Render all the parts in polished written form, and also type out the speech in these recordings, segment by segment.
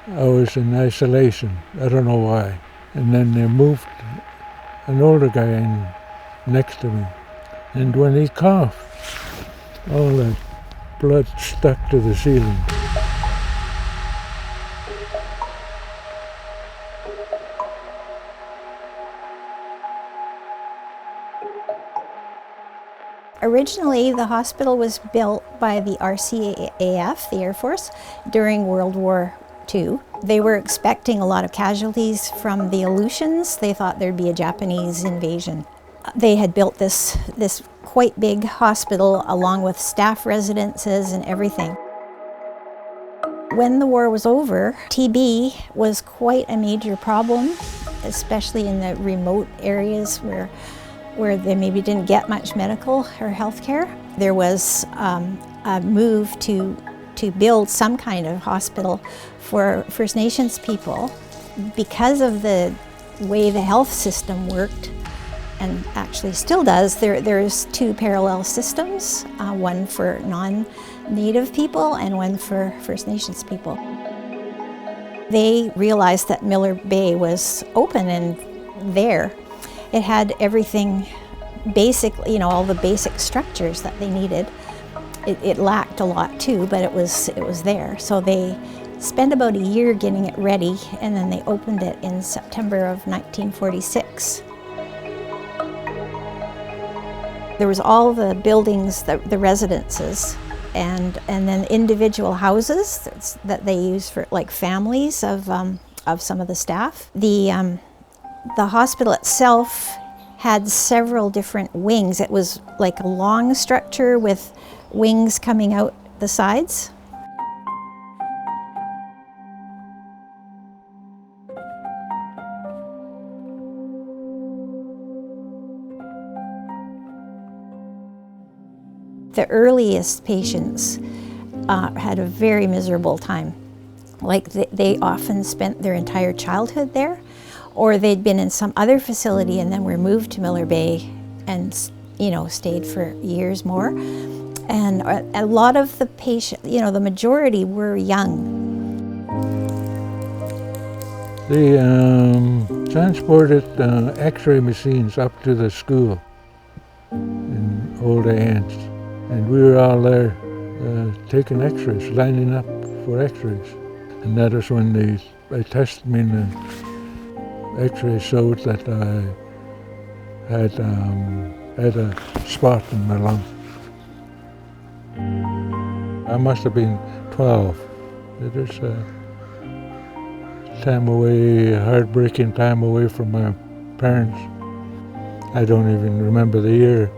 I was in isolation. I don't know why. And then they moved an older guy in next to me. And when he coughed, all the blood stuck to the ceiling. Originally, the hospital was built by the RCAF, the Air Force, during World War II. They were expecting a lot of casualties from the Aleutians. They thought there'd be a Japanese invasion. They had built this quite big hospital along with staff residences and everything. When the war was over, TB was quite a major problem, especially in the remote areas where they maybe didn't get much medical or health care. There was a move to build some kind of hospital for First Nations people. Because of the way the health system worked, and actually still does, there's two parallel systems, one for non-Native people and one for First Nations people. They realized that Miller Bay was open and there. It had everything, basically, all the basic structures that they needed. It lacked a lot too, but it was there. So they spent about a year getting it ready, and then they opened it in September of 1946. There was all the buildings, the residences, and then individual houses that they used for like families of some of the staff. The hospital itself had several different wings. It was like a long structure with wings coming out the sides. The earliest patients had a very miserable time. Like they often spent their entire childhood there, or they'd been in some other facility and then were moved to Miller Bay and stayed for years more. And a lot of the patients, the majority were young. They transported x-ray machines up to the school in Old Anse. And we were all there taking x-rays, lining up for x-rays. And that was when they tested me, and the x-ray showed that I had a spot in my lung. I must have been 12. It was a heartbreaking time away from my parents. I don't even remember the year.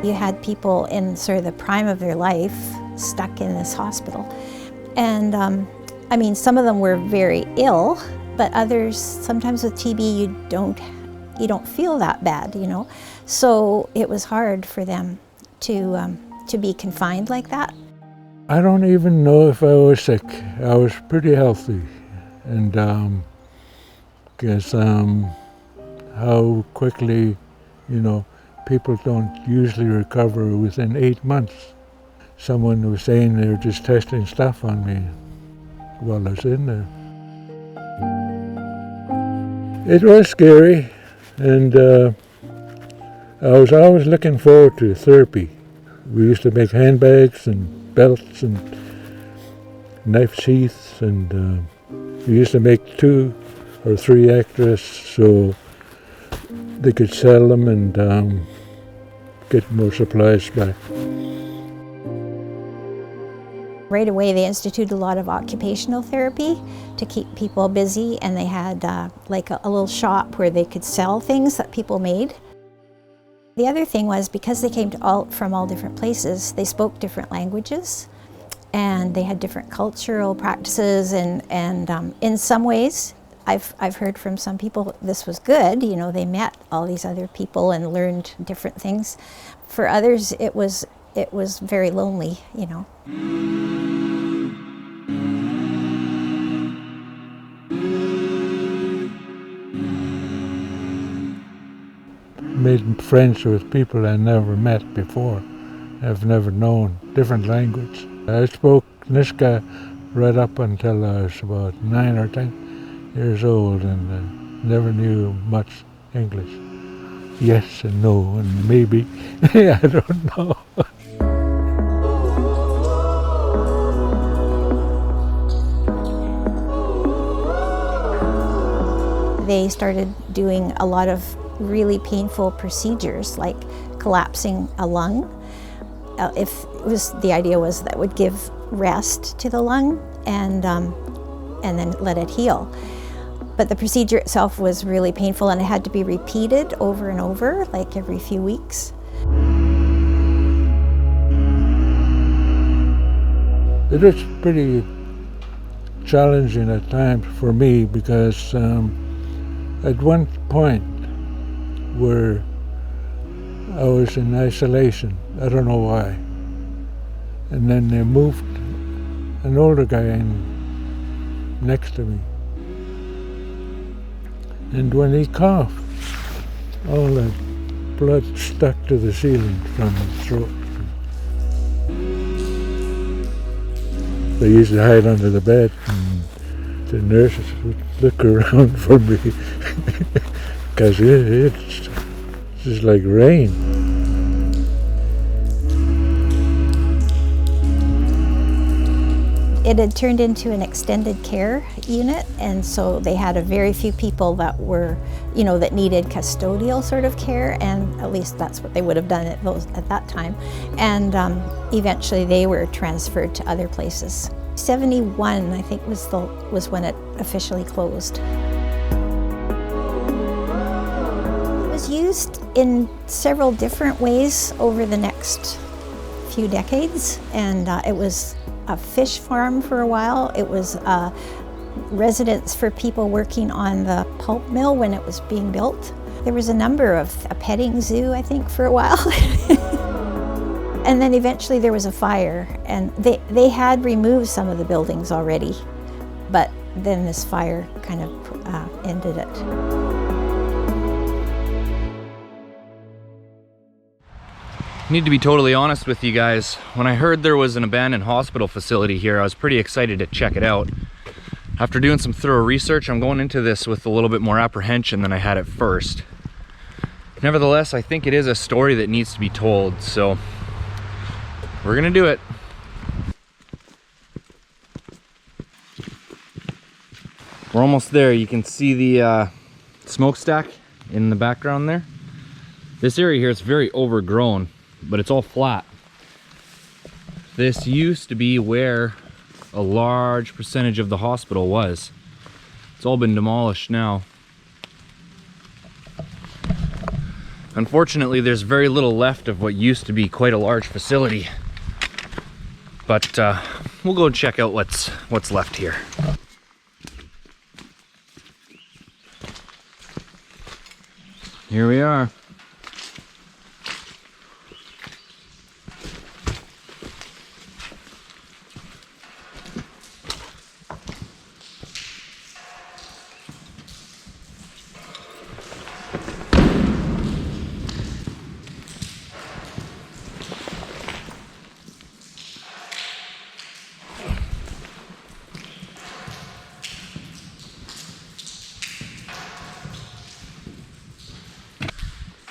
You had people in sort of the prime of their life stuck in this hospital. And some of them were very ill, but others, sometimes with TB, you don't feel that bad, So it was hard for them to be confined like that. I don't even know if I was sick. I was pretty healthy. And guess how quickly, people don't usually recover within 8 months. Someone was saying they were just testing stuff on me while I was in there. It was scary, and I was always looking forward to therapy. We used to make handbags and belts and knife sheaths, and we used to make 2 or 3 extras so they could sell them and get more supplies back. Right away, they instituted a lot of occupational therapy to keep people busy, and they had like a little shop where they could sell things that people made. The other thing was, because they came from all different places, they spoke different languages, and they had different cultural practices, and in some ways, I've heard from some people this was good. They met all these other people and learned different things. For others, it was very lonely. Made friends with people I never met before. I've never known, different language. I spoke Niska right up until I was about 9 or 10 years old, and never knew much English. Yes and no and maybe. I don't know. They started doing a lot of really painful procedures, like collapsing a lung. The idea was that would give rest to the lung and then let it heal. But the procedure itself was really painful, and it had to be repeated over and over, like every few weeks. It was pretty challenging at times for me because at one point where I was in isolation, I don't know why, and then they moved an older guy in next to me. And when he coughed, all that blood stuck to the ceiling from his throat. They used to hide under the bed, and the nurses would look around for me because it's just like rain. It had turned into an extended care unit, and so they had a very few people that were, that needed custodial sort of care, and at least that's what they would have done at that time. And eventually they were transferred to other places. 71, I think, was when it officially closed. It was used in several different ways over the next few decades, and it was a fish farm for a while. It was a residence for people working on the pulp mill when it was being built. There was a petting zoo, I think, for a while. And then eventually there was a fire, and they had removed some of the buildings already, but then this fire kind of ended it. I need to be totally honest with you guys. When I heard there was an abandoned hospital facility here, I was pretty excited to check it out. After doing some thorough research, I'm going into this with a little bit more apprehension than I had at first. Nevertheless, I think it is a story that needs to be told, so we're gonna do it. We're almost there. You can see the smokestack in the background there. This area here is very overgrown, but it's all flat. This used to be where a large percentage of the hospital was. It's all been demolished now. Unfortunately, there's very little left of what used to be quite a large facility. But we'll go check out what's left here. Here we are.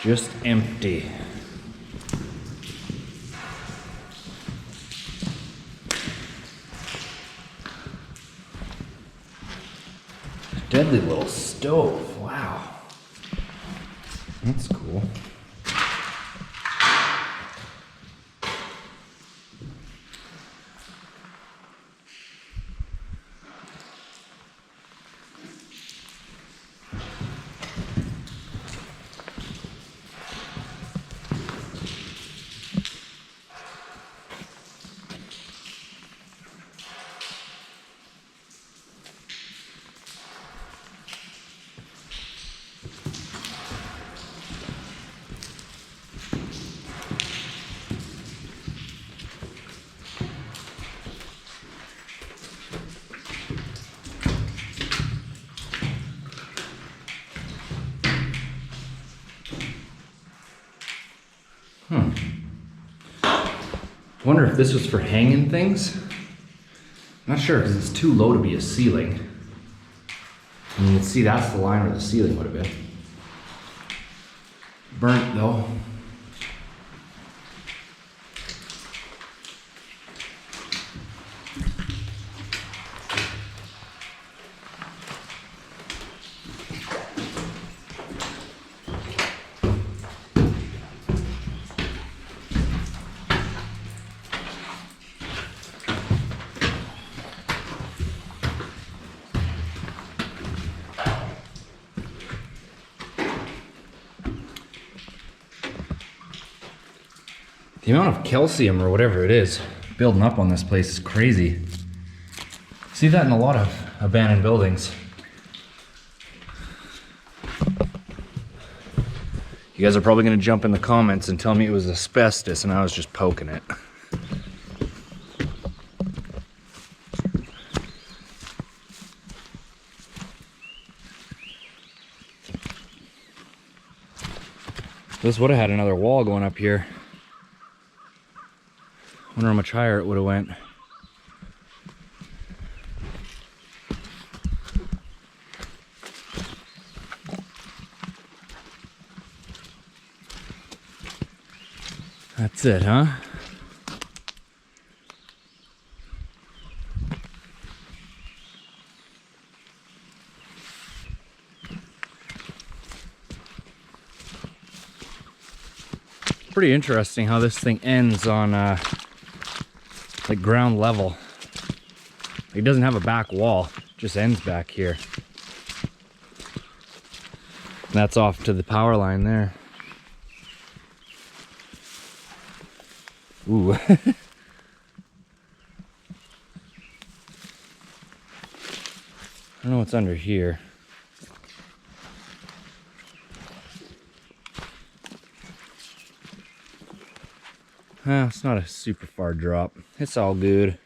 Just empty. Deadly little stove, wow. That's cool. I wonder if this was for hanging things. I'm not sure because it's too low to be a ceiling. And you can see that's the line where the ceiling would have been. Burnt though. The amount of calcium or whatever it is building up on this place is crazy. See that in a lot of abandoned buildings. You guys are probably gonna jump in the comments and tell me it was asbestos and I was just poking it. This would have had another wall going up here. Wonder how much higher it would have went. That's it, huh? Pretty interesting how this thing ends on like ground level. It doesn't have a back wall, it just ends back here. And that's off to the power line there. Ooh. I don't know what's under here. It's not a super far drop. It's all good.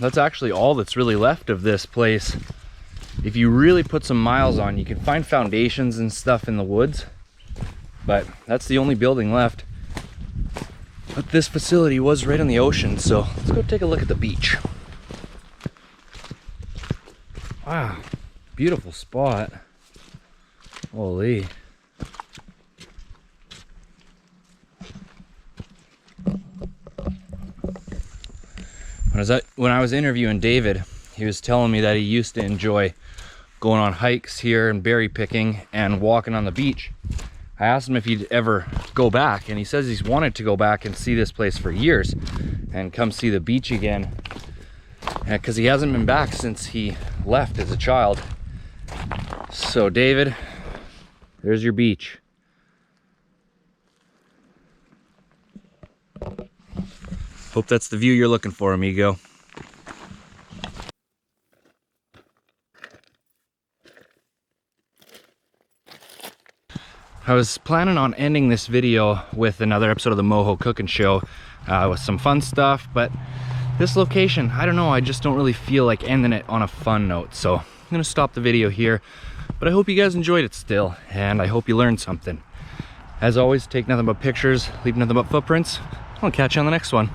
That's actually all that's really left of this place. If you really put some miles on, you can find foundations and stuff in the woods, but that's the only building left. But this facility was right on the ocean, so let's go take a look at the beach. Wow, beautiful spot. Holy. When I was interviewing David, he was telling me that he used to enjoy going on hikes here and berry picking and walking on the beach. I asked him if he'd ever go back, and he says he's wanted to go back and see this place for years and come see the beach again, because he hasn't been back since he left as a child. So David, there's your beach. Hope that's the view you're looking for, amigo. I was planning on ending this video with another episode of the Moho Cooking Show with some fun stuff, but this location, I don't know, I just don't really feel like ending it on a fun note. So I'm gonna stop the video here, but I hope you guys enjoyed it still, and I hope you learned something. As always, take nothing but pictures, leave nothing but footprints. I'll catch you on the next one.